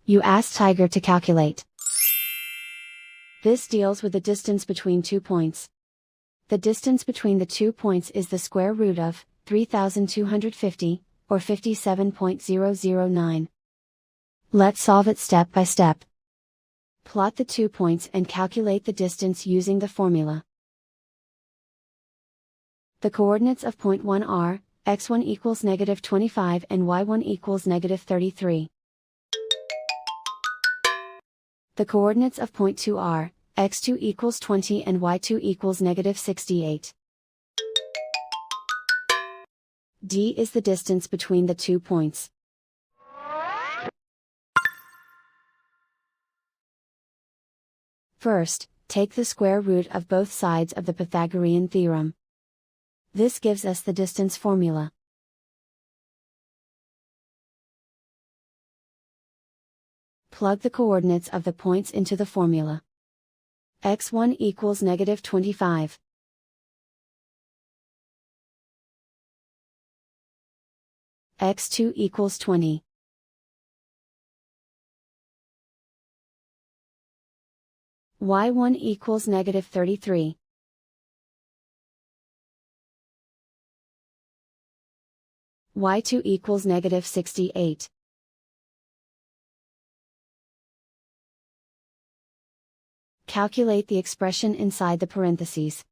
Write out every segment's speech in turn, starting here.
You ask Tiger to calculate. This deals with the distance between 2 points. The distance between the 2 points is the square root of 3,250, or 57.009. Let's solve it step by step. Plot the 2 points and calculate the distance using the formula. The coordinates of point 1 are, x1 equals -25 and y1 equals -33. The coordinates of point 2 are, x2 equals 20 and y2 equals -68. D is the distance between the 2 points. First, take the square root of both sides of the Pythagorean theorem. This gives us the distance formula. Plug the coordinates of the points into the formula. x1 equals -25. x2 equals 20. y1 equals -33. y2 equals -68. Calculate the expression inside the parentheses.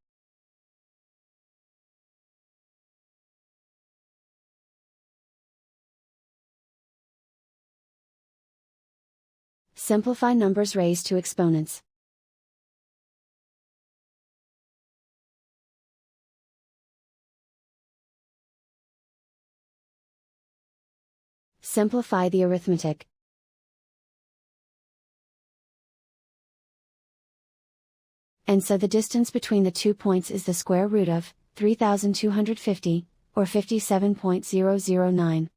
Simplify numbers raised to exponents. Simplify the arithmetic. And so the distance between the 2 points is the square root of 3,250, or 57.009.